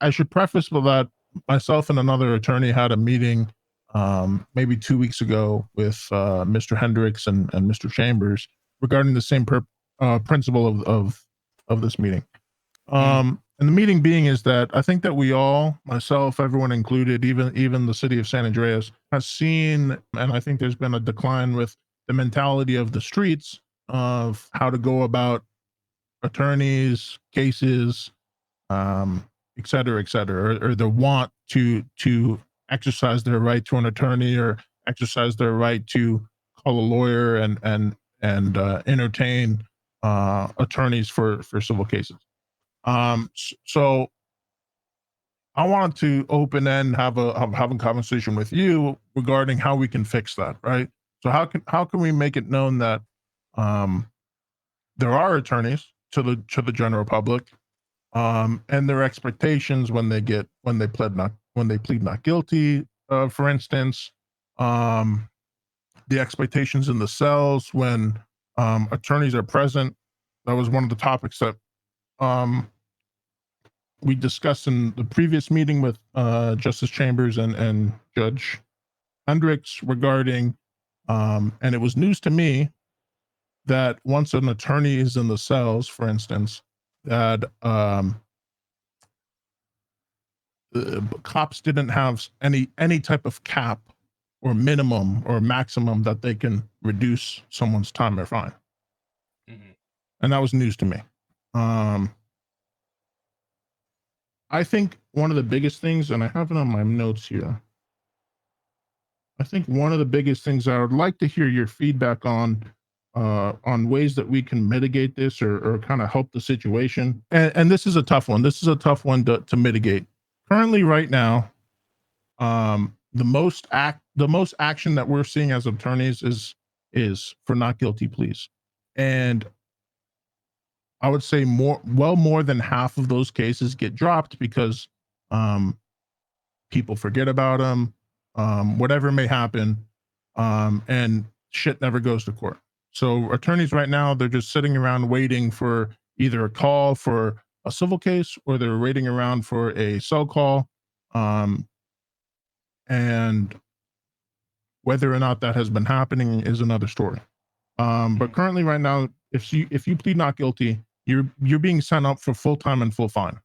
I should preface with that myself and another attorney had a meeting maybe 2 weeks ago with Mr. Hendricks and Mr. Chambers regarding the same principle of this meeting. And the meeting being is that I think that we all, myself, everyone included, even the city of San Andreas, has seen, and I think there's been a decline with the mentality of the streets of how to go about attorneys, cases, et cetera, or the want to exercise their right to an attorney or exercise their right to call a lawyer and entertain attorneys for civil cases. So I wanted to open and have a conversation with you regarding how we can fix that, right? So how can we make it known that there are attorneys to the general public, and their expectations when they plead not guilty, for instance, the expectations in the cells when attorneys are present. That was one of the topics that we discussed in the previous meeting with Justice Chambers and Judge Hendricks regarding, and it was news to me that once an attorney is in the cells, for instance, that cops didn't have any type of cap or minimum or maximum that they can reduce someone's time or fine. Mm-hmm. And that was news to me. I think one of the biggest things, and I have it on my notes here, I think one of the biggest things I would like to hear your feedback on ways that we can mitigate this or kind of help the situation. And this is a tough one. This is a tough one to mitigate. Currently, right now, the most action that we're seeing as attorneys is for not guilty pleas, and I would say more than half of those cases get dropped because people forget about them, whatever may happen, and shit never goes to court. So attorneys right now, they're just sitting around waiting for either a call for a civil case or they're waiting around for a cell call. And whether or not that has been happening is another story. But currently right now, if you plead not guilty, you're being sent up for full time and full fine.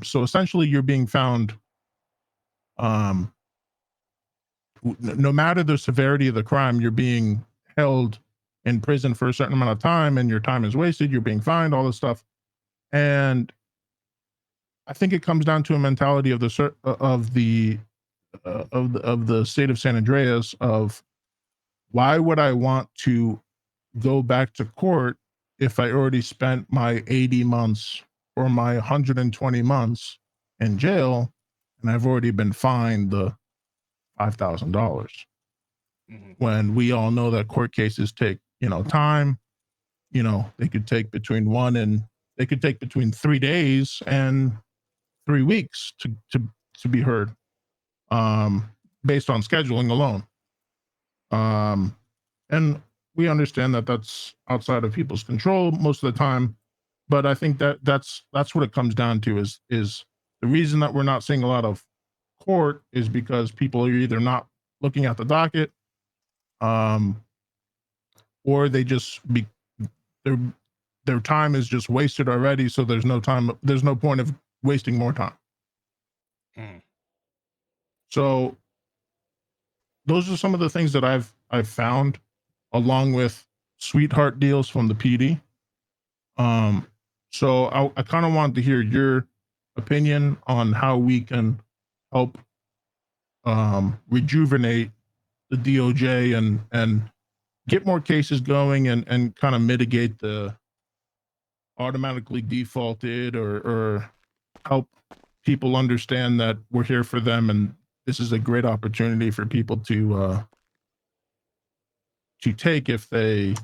So essentially you're being found, no matter the severity of the crime, you're being held in prison for a certain amount of time and your time is wasted, you're being fined, all this stuff. And I think it comes down to a mentality of the state of San Andreas of, why would I want to go back to court if I already spent my 80 months or my 120 months in jail and I've already been fined the $5,000? Mm-hmm. When we all know that court cases take, time, they could take between 3 days and 3 weeks to be heard, based on scheduling alone. And we understand that that's outside of people's control most of the time, but I think that's what it comes down to is the reason that we're not seeing a lot of court is because people are either not looking at the docket, or they just their time is just wasted already. So there's no point of wasting more time. So those are some of the things that I've found, along with sweetheart deals from the PD. So I kind of wanted to hear your opinion on how we can help rejuvenate the DOJ and get more cases going and kind of mitigate the automatically defaulted or help people understand that we're here for them and this is a great opportunity for people to take if they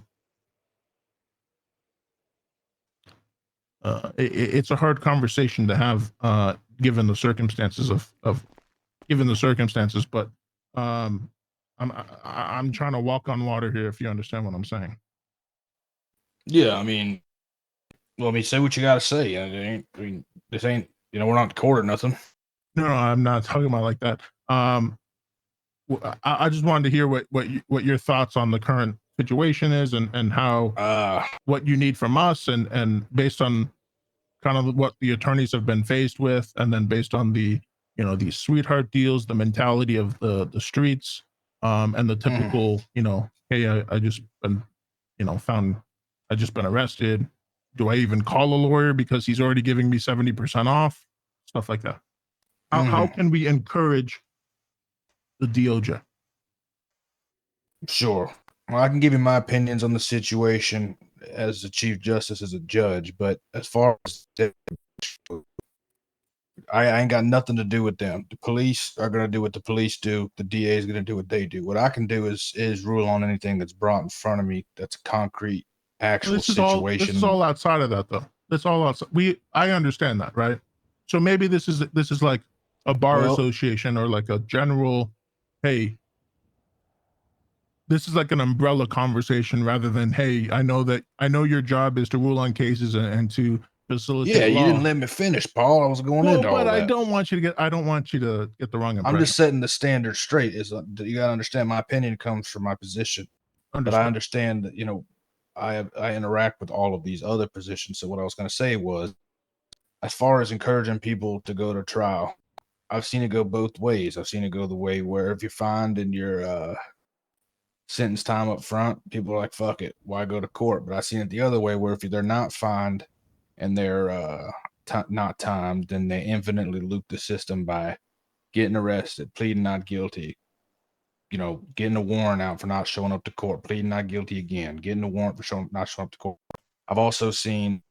it's a hard conversation to have given the circumstances but I'm trying to walk on water here, if you understand what I'm saying. Yeah, say what you gotta say. This ain't we're not in court or nothing. No, I'm not talking about like that. I just wanted to hear what your thoughts on the current situation is, and how what you need from us, and based on kind of what the attorneys have been faced with, and then based on the these sweetheart deals, the mentality of the streets, and the typical hey, I just been found, I just been arrested. Do I even call a lawyer because he's already giving me 70% off? Stuff like that. How can we encourage the DOJ? Sure. Well, I can give you my opinions on the situation as the Chief Justice, as a judge, but as far as I ain't got nothing to do with them. The police are going to do what the police do. The DA is going to do what they do. What I can do is rule on anything that's brought in front of me that's a concrete, actual This is situation. all outside of that, though. That's all outside. I understand that, right? So maybe this is like a bar Well, association, or like a general, hey, this is like an umbrella conversation, rather than, hey, I know your job is to rule on cases, and to yeah, facilitate you didn't law. let me finish, Paul. I was going Well, into but all that. I don't want you to get the wrong I'm impression. just setting the standard straight. Is you got to understand my opinion comes from my position, but I Understood. understand that I interact with all of these other positions. So what I was going to say was, as far as encouraging people to go to trial, I've seen it go both ways. I've seen it go the way where if you're fined and your sentence time up front, people are like, "Fuck it, why go to court?" But I've seen it the other way where if they're not fined and they're not timed, then they infinitely loop the system by getting arrested, pleading not guilty, getting a warrant out for not showing up to court, pleading not guilty again, getting a warrant for not showing up to court. I've also seen,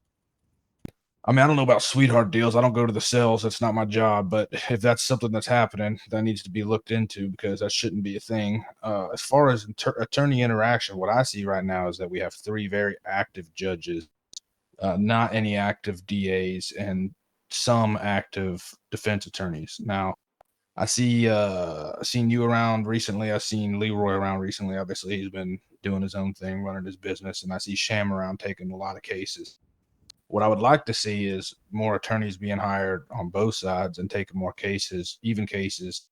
I mean, I don't know about sweetheart deals. I don't go to the cells. That's not my job. But if that's something that's happening, that needs to be looked into, because that shouldn't be a thing. As far as attorney interaction, what I see right now is that we have three very active judges, not any active DAs, and some active defense attorneys. Now, I seen you around recently. I've seen Leroy around recently. Obviously, he's been doing his own thing, running his business, and I see Sham around taking a lot of cases. What I would like to see is more attorneys being hired on both sides and taking more cases, even cases.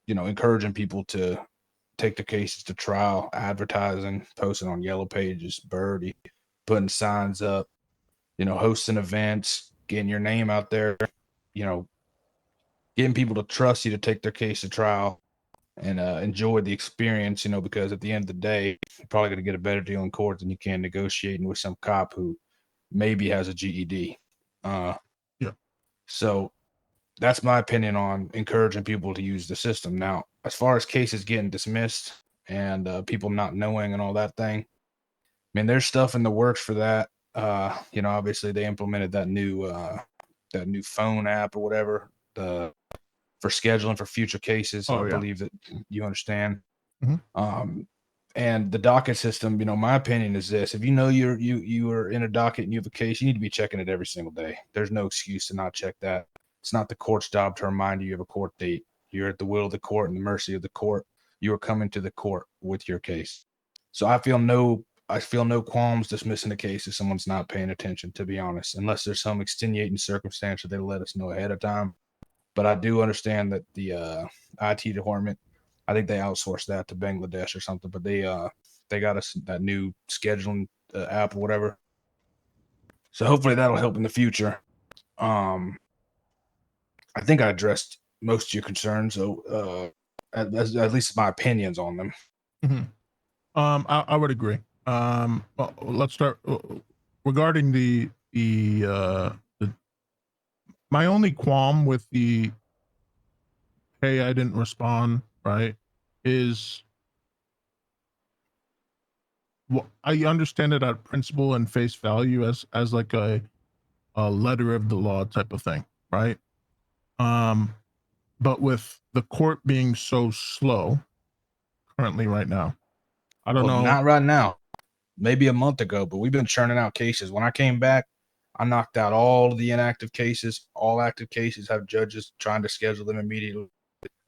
Encouraging people to take the cases to trial, advertising, posting on yellow pages, Birdie, putting signs up, hosting events, getting your name out there, you know, getting people to trust you to take their case to trial and enjoy the experience, because at the end of the day, you're probably going to get a better deal in court than you can negotiating with some cop who maybe has a GED. Yeah. So that's my opinion on encouraging people to use the system. Now, as far as cases getting dismissed and people not knowing and all that thing, I mean, there's stuff in the works for that. Obviously they implemented that new phone app or whatever, for scheduling for future cases. I Oh yeah. believe that you understand. Mhm. And the docket system, my opinion is this: if you know you are in a docket and you have a case, you need to be checking it every single day. There's no excuse to not check that. It's not the court's job to remind you of a court date. You're at the will of the court and the mercy of the court. You are coming to the court with your case. So I feel no qualms dismissing a case if someone's not paying attention, to be honest, unless there's some extenuating circumstance that they let us know ahead of time. But I do understand that the IT department, I think they outsourced that to Bangladesh or something. But they got us that new scheduling app or whatever. So hopefully that'll help in the future. Um, I think I addressed most of your concerns. So at least my opinions on them. Mhm. I would agree. Well, let's start regarding the my only qualm with the, hey, I didn't respond, right, is, well, I understand it at principle and face value as like a letter of the law type of thing, right? Um, but with the court being so slow currently right now, I don't Well, know. not right now. Maybe a month ago, but we've been churning out cases. When I came back, I knocked out all of the inactive cases. All active cases have judges trying to schedule them immediately.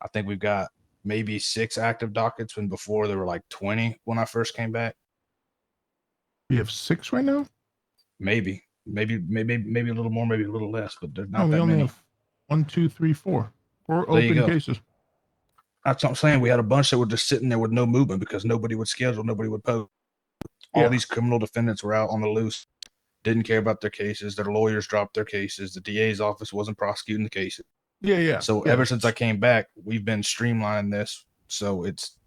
I think we've got maybe 6 active dockets when before there were like 20 when I first came back. We have 6 right now. Maybe. maybe a little more, maybe a little less, but there's No, not we that only many. have 1, 2, 3, 4 There you open go. cases. That's what I'm saying. We had a bunch that were just sitting there with no movement because nobody would schedule, nobody would post. All these criminal defendants were out on the loose, didn't care about their cases. Their lawyers dropped their cases. The DA's office wasn't prosecuting the cases. Yeah. So ever since I came back, we've been streamlining this. So it's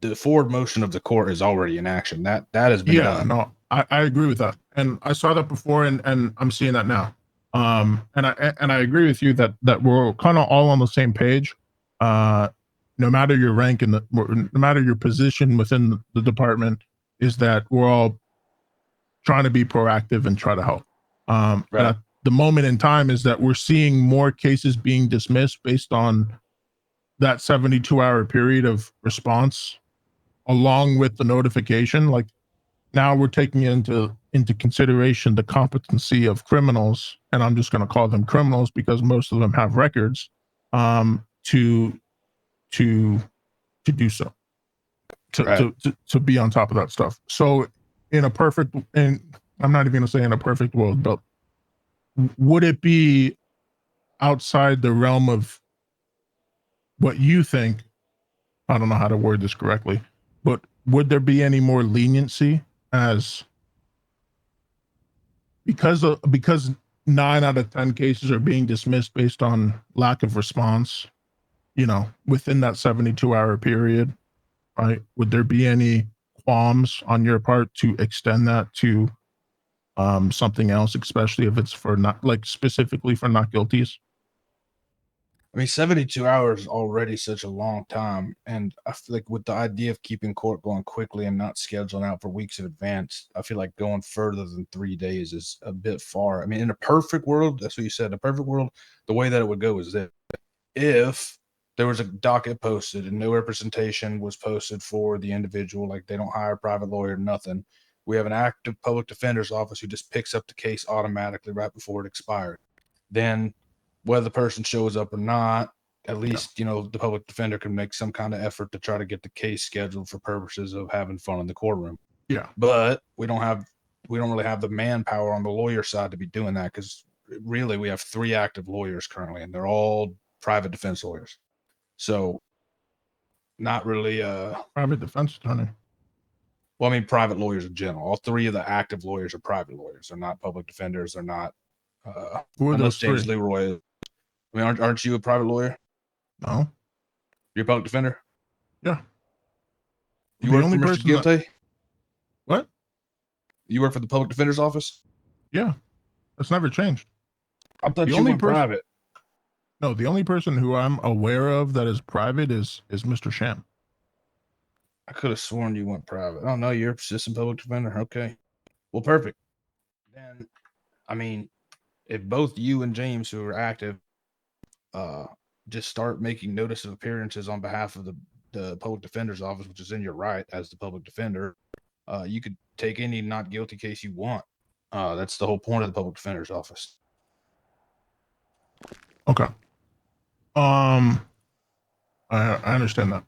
the forward motion of the court is already in action. That has been done. No, I agree with that, and I saw that before, and I'm seeing that now. And I agree with you that we're kind of all on the same page. No matter your rank no matter your position within the department, is that we're all trying to be proactive and try to help. And Right. at the moment in time is that we're seeing more cases being dismissed based on that 72-hour period of response, along with the notification. Like, now we're taking into consideration the competency of criminals, and I'm just going to call them criminals because most of them have records, to do so, Right. to be on top of that stuff. So in a perfect, and I'm not even going to say in a perfect world, but would it be outside the realm of what you think? I don't know how to word this correctly, but would there be any more leniency as because 9 out of 10 cases are being dismissed based on lack of response, within that 72-hour period, right? Would there be any qualms on your part to extend that to something else, especially if it's for not, like, specifically for not guilties? I mean, 72 hours is already such a long time. And I feel like with the idea of keeping court going quickly and not scheduling out for weeks in advance, I feel like going further than 3 days is a bit far. I mean, in a perfect world, that's what you said, in a perfect world, the way that it would go is that if there was a docket posted and no representation was posted for the individual, like they don't hire a private lawyer, nothing, we have an active public defender's office who just picks up the case automatically right before it expired. Then whether the person shows up or not, at least the public defender can make some kind of effort to try to get the case scheduled for purposes of having fun in the courtroom. Yeah. But we don't really have the manpower on the lawyer side to be doing that, because really we have 3 active lawyers currently, and they're all private defense lawyers. So not really Private defense attorney. well, I mean private lawyers in general. All 3 of the active lawyers are private lawyers. They're not public defenders. They're not Who are unless those James 3? Leroy. I mean, aren't you a private lawyer? No. You're a public defender? Yeah. You The work for only Mr. person that, Guilty? what? You work for the public defender's office? Yeah. That's never changed. I thought The you only went person, private. no, the only person who I'm aware of that is private is Mr. Sham. I could have sworn you went private. Oh no, you're assistant public defender. Okay. Well, perfect. Then, I mean, if both you and James, who are active, just start making notice of appearances on behalf of the public defender's office, which is in your right as the public defender, you could take any not guilty case you want. That's the whole point of the public defender's office. Okay. I understand that.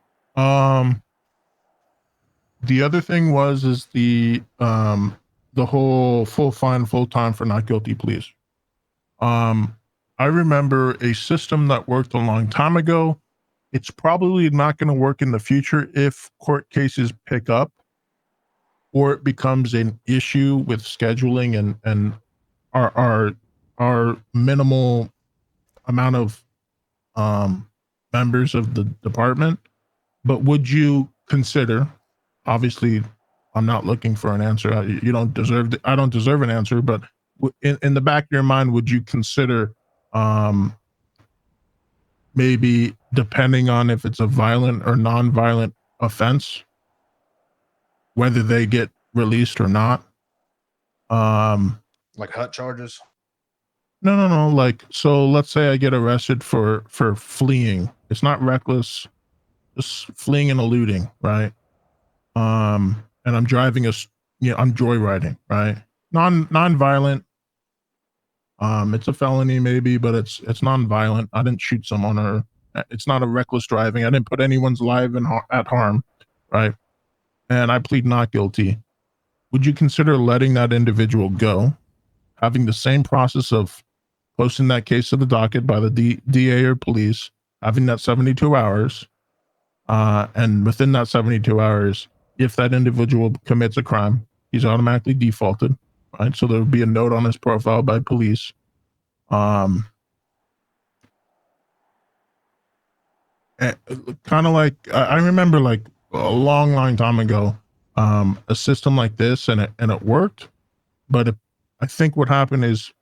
The other thing is the whole full fine, full time for not guilty pleas. I remember a system that worked a long time ago. It's probably not going to work in the future if court cases pick up or it becomes an issue with scheduling and our minimal amount of members of the department. But would you consider, obviously I'm not looking for an answer, you don't deserve I don't deserve an answer, but in the back of your mind, would you consider maybe, depending on if it's a violent or non-violent offense, whether they get released or not? Like HUT charges? No. Like, so let's say I get arrested for fleeing. It's not reckless, just fleeing and eluding, right? And I'm driving I'm joyriding, right? Non-violent. It's a felony maybe, but it's non-violent. I didn't shoot someone, or it's not a reckless driving. I didn't put anyone's life at harm, right? And I plead not guilty. Would you consider letting that individual go having the same process of posting that case to the docket by the DA or police, having that 72 hours, and within that 72 hours, if that individual commits a crime, he's automatically defaulted, right? So there would be a note on his profile by police. Kind of like I remember, like a long time ago, a system like this, and it worked. But I think what happened is,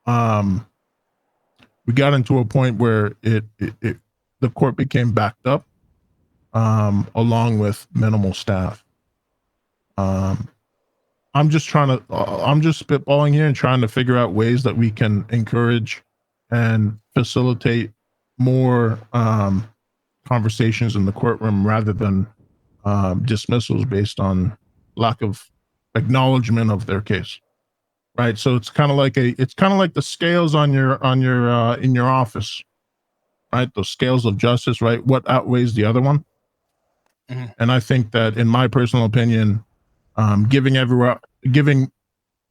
we got into a point where the court became backed up, along with minimal staff. I'm just spitballing here and trying to figure out ways that we can encourage and facilitate more conversations in the courtroom rather than dismissals based on lack of acknowledgement of their case. Right. So it's kind of like the scales on your in your office, right? Those scales of justice, right? What outweighs the other one? Mhm. And I think that, in my personal opinion, giving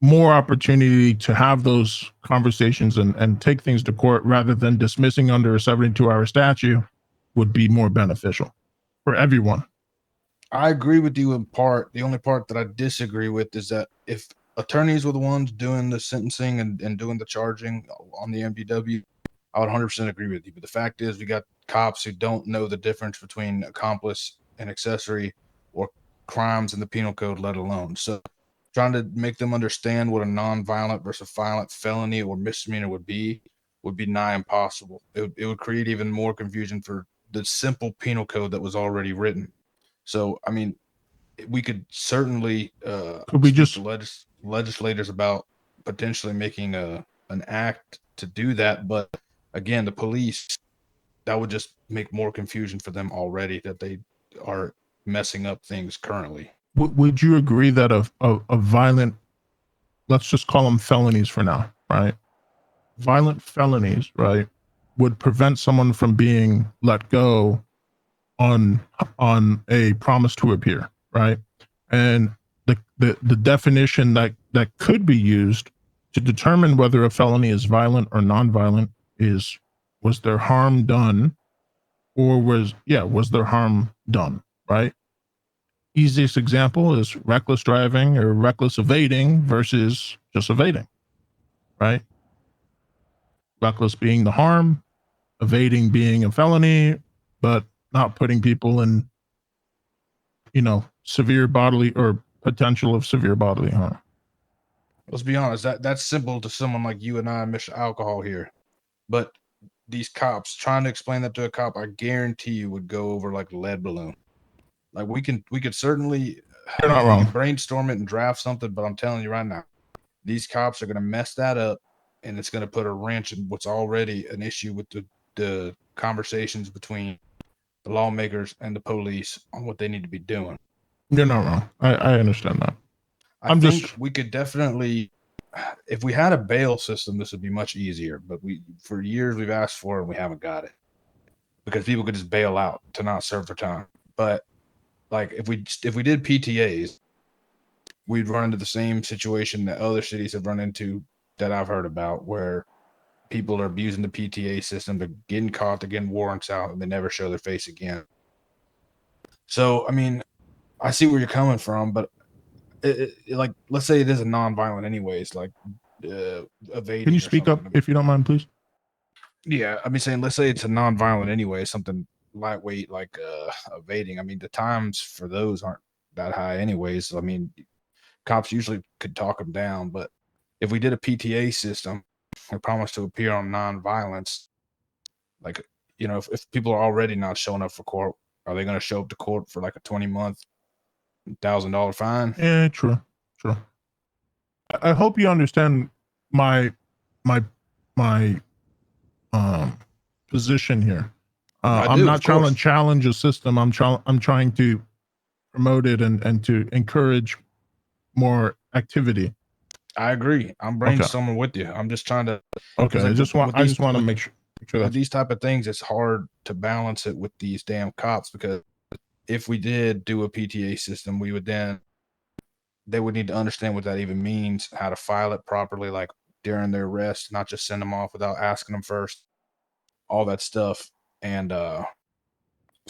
more opportunity to have those conversations and take things to court rather than dismissing under a 72-hour statute would be more beneficial for everyone. I agree with you in part. The only part that I disagree with is that if attorneys were the ones doing the sentencing and doing the charging on the MDW, I would 100% agree with you. But the fact is, we got cops who don't know the difference between accomplice and accessory or crimes in the penal code, let alone. So trying to make them understand what a non-violent versus violent felony or misdemeanor would be nigh impossible. It would create even more confusion for the simple penal code that was already written. So, I mean, we could certainly Could we speak just to legislators about potentially making an act to do that. But again, the police, that would just make more confusion for them already, that they are messing up things currently. would you agree that a violent, let's just call them felonies for now, right? Violent felonies, right, would prevent someone from being let go on a promise to appear, right? And the definition that could be used to determine whether a felony is violent or non-violent is, was there harm done, or was there harm done, right? Easiest example is reckless driving or reckless evading versus just evading, right? Reckless being the harm, evading being a felony, but not putting people in, severe bodily or potential of severe bodily harm. Let's be honest, that's simple to someone like you and I, Mr. Alcohol here. But these cops, trying to explain that to a cop, I guarantee you would go over like a lead balloon. Like we could certainly You're not we wrong. could brainstorm it and draft something, but I'm telling you right now, these cops are going to mess that up, and it's going to put a wrench in what's already an issue with the conversations between the lawmakers and the police on what they need to be doing. You're not wrong. I understand that. I I'm think just we could definitely, if we had a bail system, this would be much easier. But we, for years, we've asked for it and we haven't got it because people could just bail out to not serve their time. But like if we did PTAs, we'd run into the same situation that other cities have run into that I've heard about, where people are abusing the PTA system. They're getting caught, they're getting warrants out, and they never show their face again. So, I mean, I see where you're coming from, but like, let's say it is a non-violent, anyways, like can you evading or speak up something. if you don't mind, please? Yeah, I mean, saying let's say it's a non-violent anyway, something lightweight like evading. I mean, the times for those aren't that high, anyways. So, I mean, cops usually could talk them down, but if we did a PTA system, a promise to appear on non-violence, like, if people are already not showing up for court, are they going to show up to court for like a 20-month $1,000 fine? Yeah, true, true. I hope you understand my my my position here. I I'm do, not of trying to course. challenge a system. I'm trying to promote it and to encourage more activity. I agree. I'm Okay. brainstorming with you. I'm just trying to, Okay. because like I just want to make sure with that's these type of things, it's hard to balance it with these damn cops, because if we did do a PTA system, we would then they would need to understand what that even means, how to file it properly, like during their arrest, not just send them off without asking them first, all that stuff. And so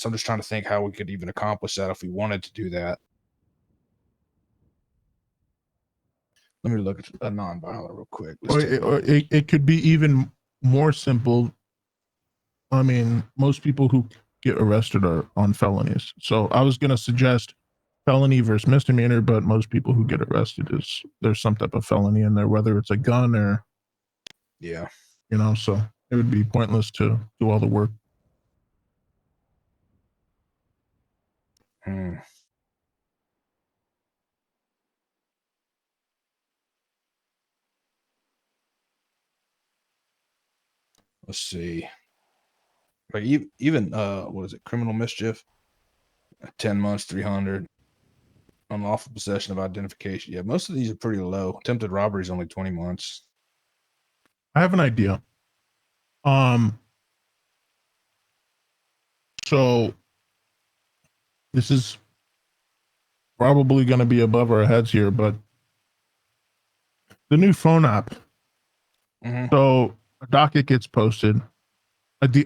I'm just trying to think how we could even accomplish that if we wanted to do that. Let me look at a non-violent real quick. It could be even more simple. I mean, most people who get arrested are on felonies. So I was going to suggest felony versus misdemeanor, but most people who get arrested there's some type of felony in there, whether it's a gun or, Yeah. So it would be pointless to do all the work. Let's see. Like even what is it? Criminal mischief, 10 months, 300. Unlawful possession of identification. Yeah, most of these are pretty low. Attempted robbery is only 20 months. I have an idea. So this is probably going to be above our heads here, but the new phone app. So a docket gets posted. This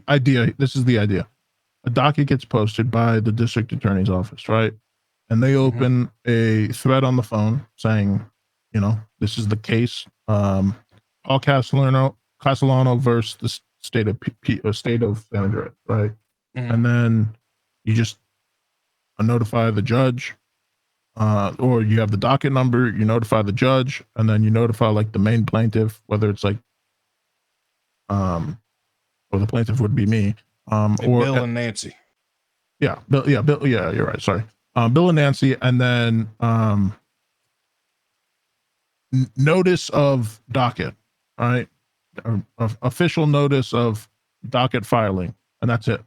is the idea. A docket gets posted by the district attorney's office, right? And they open a thread on the phone saying, this is the case. Paul Castellano versus the state of San Andreas, right? And then you just notify the judge, or you have the docket number, you notify the judge, and then you notify like the main plaintiff, whether it's like, or the plaintiff would be me, or Bill and Nancy. Yeah, Bill. Yeah, you're right. Sorry, Bill and Nancy, and then notice of docket. All right, official notice of docket filing, and that's it.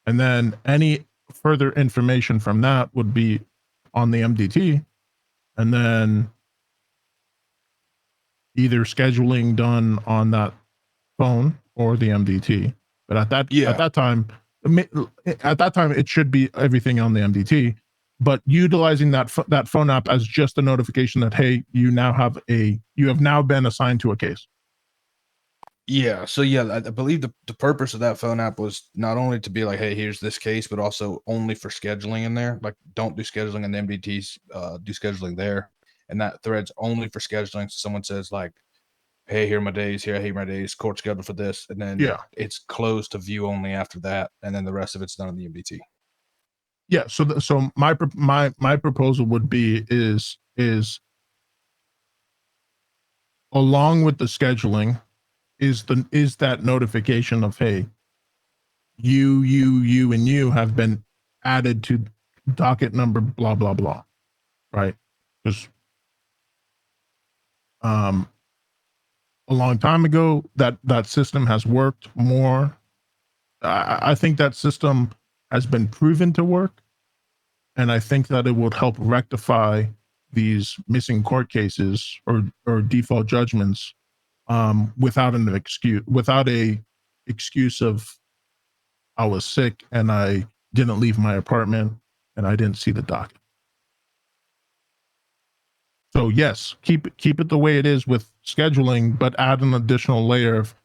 And then any further information from that would be on the MDT, and then either scheduling done on that phone or the MDT. But at that time, it should be everything on the MDT. But utilizing that phone app as just a notification that, hey, you have now been assigned to a case. Yeah. So yeah, I believe the purpose of that phone app was not only to be like, hey, here's this case, but also only for scheduling in there. Like, don't do scheduling in the MDTs, do scheduling there. And that thread's only for scheduling. So someone says like, hey, here are my days, court scheduled for this, and then it's closed to view only after that, and then the rest of it's done in the MDT. Yeah. So my proposal would be is along with the scheduling is that notification of, hey, you and you have been added to docket number blah blah blah, right? Because a long time ago that system has worked more. I think that system has been proven to work, and I think that it would help rectify these missing court cases or default judgments without a excuse of I was sick and I didn't leave my apartment and I didn't see the docket. So yes, keep it the way it is with scheduling, but add an additional layer of,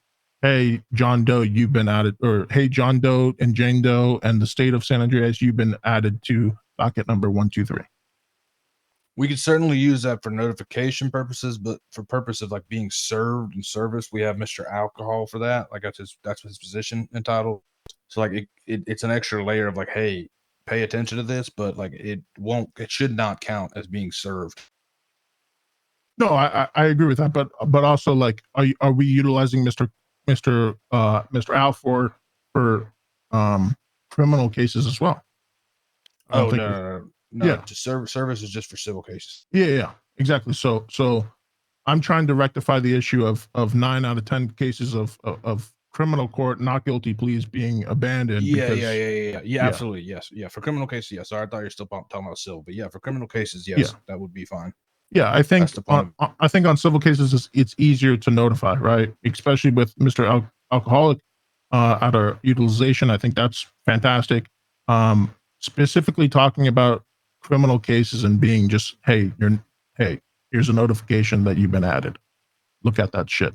hey, John Doe, you've been added, or hey, John Doe and Jane Doe and the state of San Andreas, you've been added to docket number 123. We could certainly use that for notification purposes, but for purpose of like being served and service, we have Mr. Alcohol for that. Like that's his position entitled. So like it's an extra layer of like, hey, pay attention to this, but like it should not count as being served. No, I agree with that, but also like, are we utilizing Mr. Al for criminal cases as well? Oh no. Yeah, service is just for civil cases. Yeah, exactly. So I'm trying to rectify the issue of 9 out of 10 cases of criminal court not guilty pleas being abandoned. Yeah, absolutely, yes, yeah. For criminal cases, yes. Sorry, I thought you were still talking about civil, but yeah, for criminal cases, yes, that would be fine. Yeah, I think on civil cases it's easier to notify, right? Especially with Mr. Alcoholic at our utilization. I think that's fantastic. Specifically talking about criminal cases and being just, hey, here's a notification that you've been added. Look at that shit.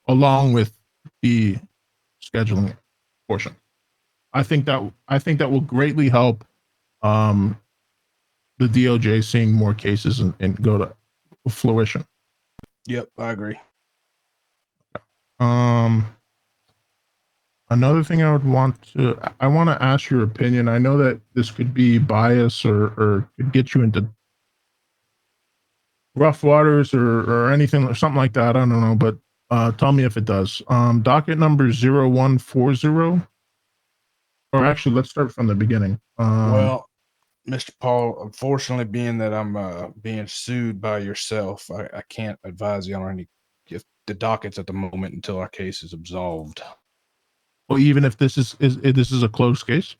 Along with the scheduling portion. I think that will greatly help the DOJ seeing more cases and go to fruition. Yep, I agree. Another thing I want to ask your opinion. I know that this could be bias or could get you into rough waters or anything or something like that. I don't know, but tell me if it does. Docket number 0140, or actually, let's start from the beginning. Well, Mr. Paul, unfortunately, being that I'm being sued by yourself, I can't advise you on any if the dockets at the moment until our case is absolved. Well, even if this is a closed case.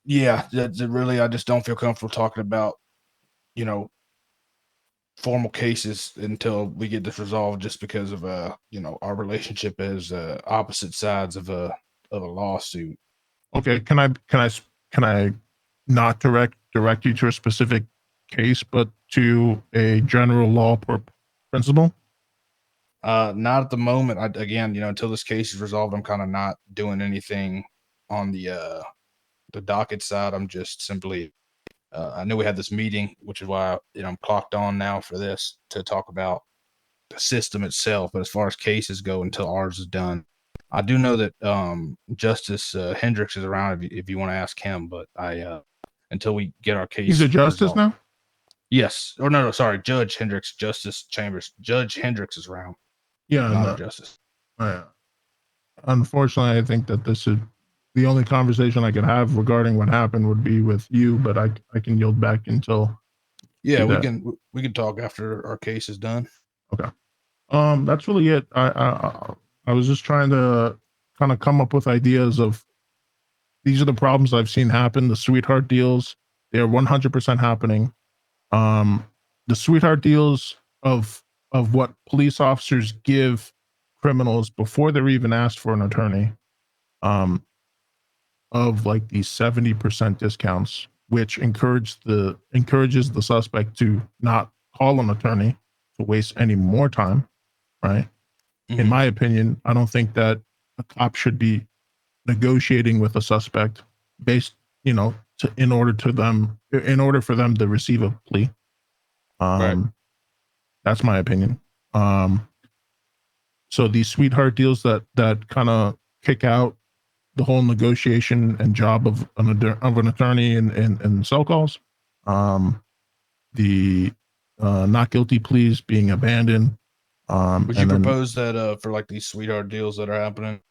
Yeah, really, I just don't feel comfortable talking about, formal cases until we get this resolved, just because of our relationship as opposite sides of a lawsuit. Okay, can I not direct you to a specific case, but to a general law principle? Not at the moment. Again, until this case is resolved, I'm kind of not doing anything on the docket side. I'm just simply I know we had this meeting, which is why I'm clocked on now for this to talk about the system itself. But as far as cases go, until ours is done, I do know that Justice Hendricks is around if you want to ask him. But I until we get our case, He's a justice resolved. now. Yes, or no, sorry, Judge Hendricks, Justice Chambers, Judge Hendricks is around, Yeah, not a no. justice. Unfortunately, I think that this is the only conversation I could have regarding what happened would be with you, but I can yield back until. Yeah, do we that. can talk after our case is done. Okay. That's really it. I was just trying to kind of come up with ideas of these are the problems I've seen happen. The sweetheart deals, they're 100% happening. Um, the sweetheart deals of what police officers give criminals before they're even asked for an attorney. Um, of like these 70% discounts, which encourages the suspect to not call an attorney to waste any more time, right? In my opinion, I don't think that a cop should be negotiating with a suspect based, in order for them to receive a plea. Right. That's my opinion. So these sweetheart deals that kind of kick out the whole negotiation and job of an attorney in cell calls. The not guilty pleas being abandoned. Would you And then propose that for like these sweetheart deals that are happening,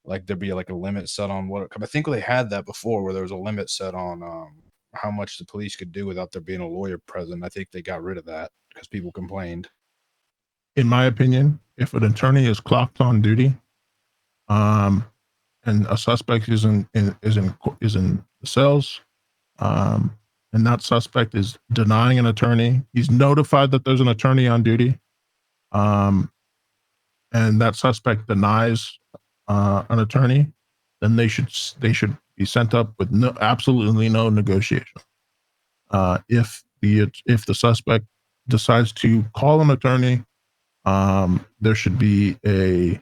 like there be like a limit set on what? I think they had that before, where there was a limit set on how much the police could do without there being a lawyer present. I think they got rid of that because people complained. in my opinion, if an attorney is clocked on duty, um, and a suspect is in the cells, um, and that suspect is denying an attorney, he's notified that there's an attorney on duty, um, and that suspect denies an attorney, then they should be sent up with absolutely no negotiation. If the suspect decides to call an attorney, there should be a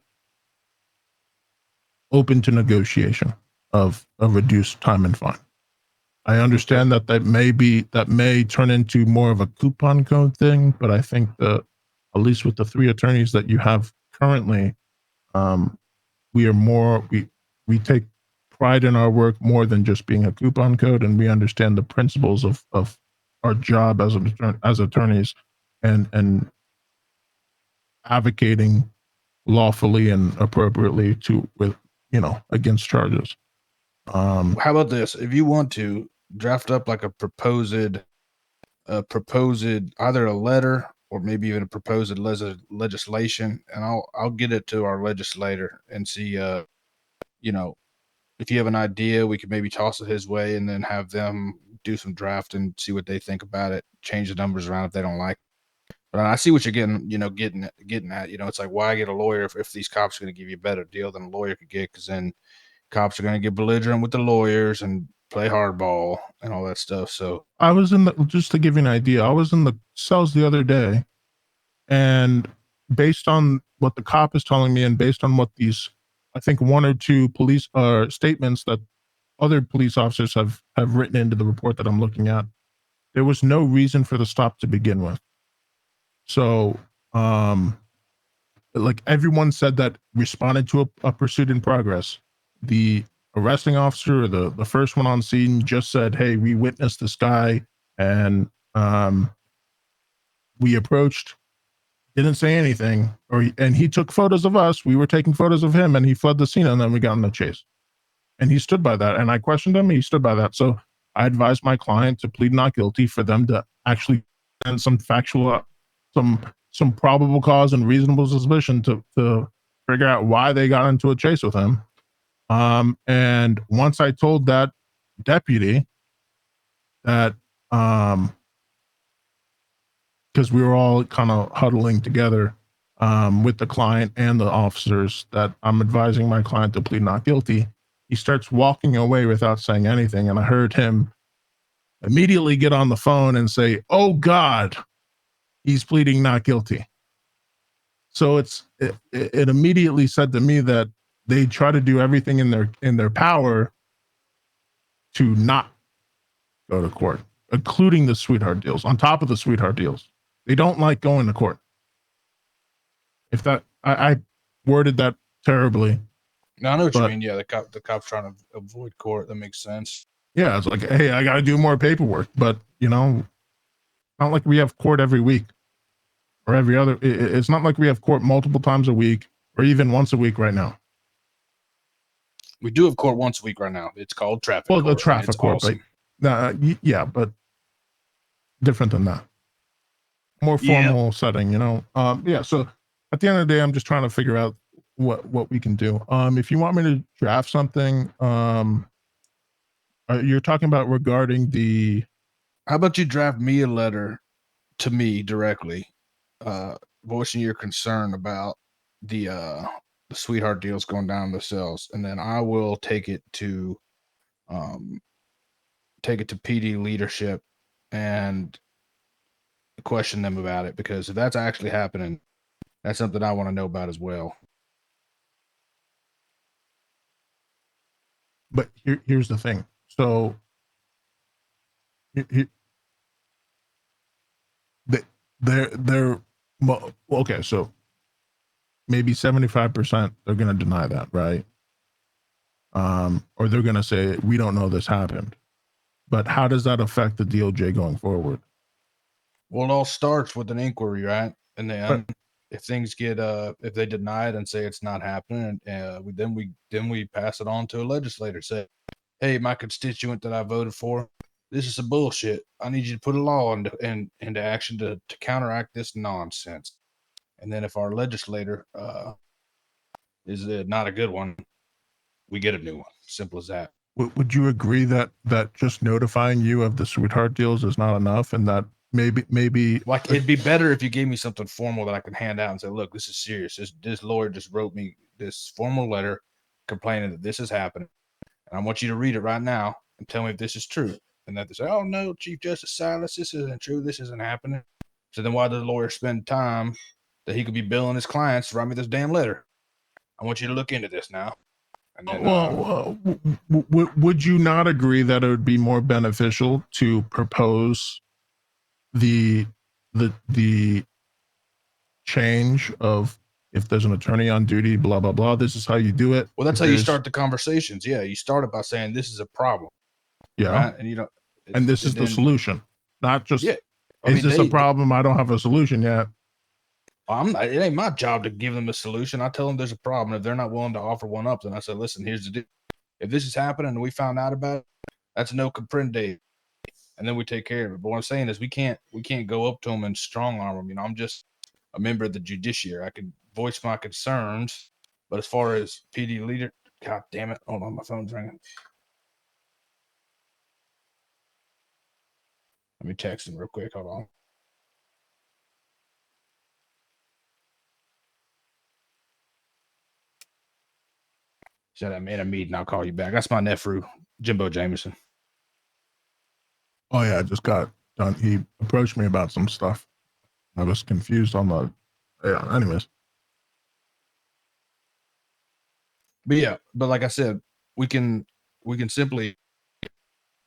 open to negotiation of a reduced time and fine. I understand that may turn into more of a coupon code thing, but I think that at least with the 3 attorneys that you have currently, um, we take pride in our work more than just being a coupon code, and we understand the principles of our job as attorneys and advocating lawfully and appropriately against charges. How about this? If you want to draft up like a proposed either a letter or maybe even a proposed legislation, and I'll get it to our legislator and see if you have an idea, we could maybe toss it his way and then have them do some draft and see what they think about it. Change the numbers around if they don't like it. But I see what you're getting at. It's like, why get a lawyer if these cops are going to give you a better deal than a lawyer could get? Because then cops are going to get belligerent with the lawyers, and play hardball and all that stuff. So I was in the, just to give you an idea, I was in the cells the other day, and based on what the cop is telling me, and based on what these, I think one or two police statements that other police officers have written into the report that I'm looking at, there was no reason for the stop to begin with. So, like everyone said that responded to a pursuit in progress. The arresting officer, the first one on scene, just said, "Hey, we witnessed this guy, and we approached." Didn't say anything, and he took photos of us. We were taking photos of him, and he fled the scene, and then we got in a chase. And he stood by that. And I questioned him. He stood by that. So I advised my client to plead not guilty for them to actually send some factual, some probable cause and reasonable suspicion to figure out why they got into a chase with him. And once I told that deputy that, because we were all kind of huddling together with the client and the officers, that I'm advising my client to plead not guilty, he starts walking away without saying anything. And I heard him immediately get on the phone and say, "Oh God, he's pleading not guilty." So it immediately said to me that they try to do everything in their power to not go to court, including the sweetheart deals. On top of the sweetheart deals, they don't like going to court. If that, I worded that terribly. no, I know what you But mean. Yeah, the cop's trying to avoid court. That makes sense. yeah, it's like, hey, I got to do more paperwork. But not like we have court every week or every other. It's not like we have court multiple times a week or even once a week right now. We do have court once a week right now. It's called traffic Well, court. the traffic It's court, awesome. but yeah, but different than that. More Yeah. formal setting, yeah. So at the end of the day, I'm just trying to figure out what we can do. If you want me to draft something, you're talking about regarding the. How about you draft me a letter to me directly, voicing your concern about the sweetheart deals going down the cells, and then I will um take it to PD leadership and question them about it, because if that's actually happening, that's something I want to know about as well. But here's the thing. So he, they're well, okay. So maybe 75% they're going to deny that, right? Or they're going to say we don't know this happened. But how does that affect the DOJ going forward? Well, it all starts with an inquiry, right? And Right. then if things get if they deny it and say it's not happening, we pass it on to a legislator. Say, hey, my constituent that I voted for, this is some bullshit. I need you to put a law into action to counteract this nonsense. And then if our legislator is not a good one, we get a new one. Simple as that. Would you agree that just notifying you of the sweetheart deals is not enough, and that maybe Like, it'd be better if you gave me something formal that I can hand out and say, look, this is serious. This lawyer just wrote me this formal letter complaining that this is happening, and I want you to read it right now and tell me if this is true. And that they say, oh no, Chief Justice Silas, this isn't true. This isn't happening. So then why does the lawyer spend time that he could be billing his clients to write me this damn letter? I want you to look into this now. And then well, would you not agree that it would be more beneficial to propose the the change of, if there's an attorney on duty, blah blah blah, this is how you do it? well, that's If how you there's, start the conversations. Yeah, you start it by saying this is a problem, yeah, right? And you know, and this is and the then solution, not just, yeah, I is mean this a problem? I don't have a solution yet. it ain't my job to give them a solution. I tell them there's a problem. If they're not willing to offer one up, then I say, listen, here's the deal. If this is happening and we found out about it, that's no comprende. And then we take care of it. But what I'm saying is we can't go up to them and strong arm them. You know, I'm just a member of the judiciary. I can voice my concerns. But as far as PD leader, God damn it. Hold on, my phone's ringing. Let me text him real quick. Hold on. Said I'm in a meeting. I'll call you back. That's my nephew, Jimbo Jameson. Oh yeah, I just got done. He approached me about some stuff. I was confused on the. Yeah. Anyways, But yeah, but like I said, we can simply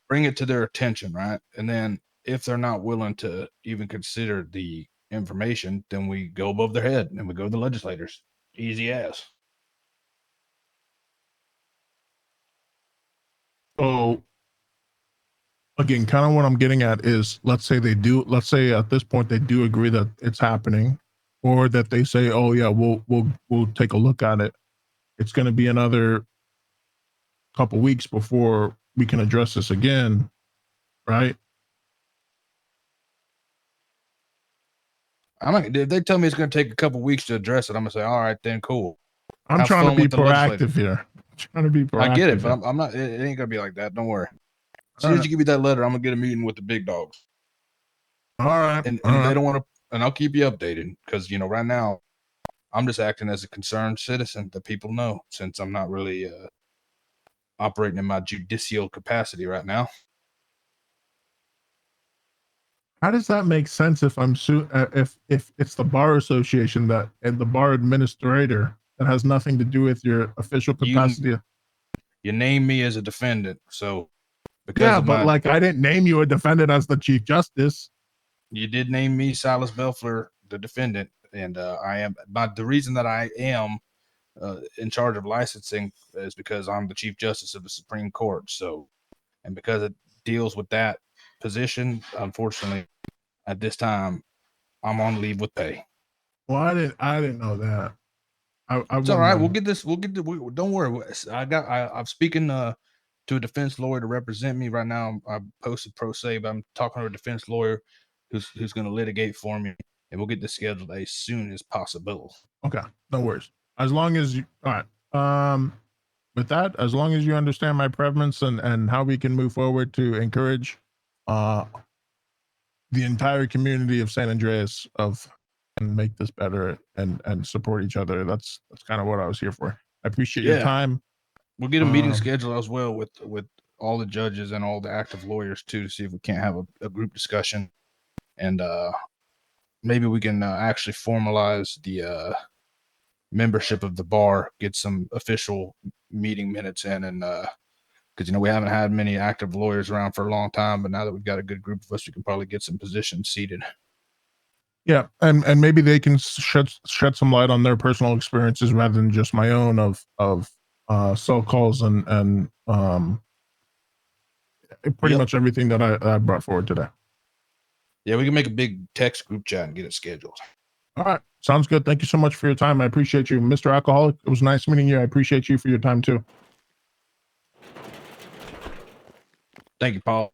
bring it to their attention, right? And then if they're not willing to even consider the information, then we go above their head and we go to the legislators. Easy as. so again, kind of what I'm getting at is, let's say they do. Let's say at this point they do agree that it's happening, or that they say, "Oh yeah, we'll take a look at it." It's going to be another couple weeks before we can address this again, right? I'm not, if they tell me it's going to take a couple weeks to address it, I'm going to say, all right, then cool. I'm Have trying to fun be with the legislators. proactive here. I'm trying to be I get it, proactive but here. I'm not. It ain't gonna be like that. Don't worry. As All soon as right, you give me that letter, I'm gonna get a meeting with the big dogs, all right, all and if they right. don't want to, and I'll keep you updated because right now I'm just acting as a concerned citizen that people know, since I'm not really operating in my judicial capacity right now. How does that make sense if if it's the bar association that and the bar administrator that has nothing to do with your official You capacity? you name me as a defendant, so because Yeah, of but my, like I didn't name you a defendant as the chief justice. you did name me Silas Bellefleur the defendant, and I am. But the reason that I am in charge of licensing is because I'm the Chief Justice of the Supreme Court. So, and because it deals with that position, unfortunately, at this time, I'm on leave with pay. Well, I didn't know that. I It's all wouldn't right. We'll have. get this. We'll get the. Don't worry. I'm speaking to a defense lawyer to represent me right now. I posted pro se, but I'm talking to a defense lawyer who's going to litigate for me, and we'll get this scheduled as soon as possible. Okay, no worries. As long as you, all right. With that, as long as you understand my preference and how we can move forward to encourage uh the entire community of San Andreas of and make this better and support each other. That's kind of what I was here for. I appreciate your Yeah, time. we'll get a meeting Um, scheduled as well with all the judges and all the active lawyers too, to see if we can't have a group discussion, and maybe we can actually formalize the membership of the bar, get some official meeting minutes in, and because we haven't had many active lawyers around for a long time, but now that we've got a good group of us, we can probably get some positions seated. yeah, and maybe they can shed some light on their personal experiences rather than just my own of cell calls and pretty Yep. much everything that I brought forward today. Yeah, we can make a big text group chat and get it scheduled. All right, sounds good. Thank you so much for your time. I appreciate you, Mr. Alcoholic. It was nice meeting you. I appreciate you for your time too. Thank you, Paul.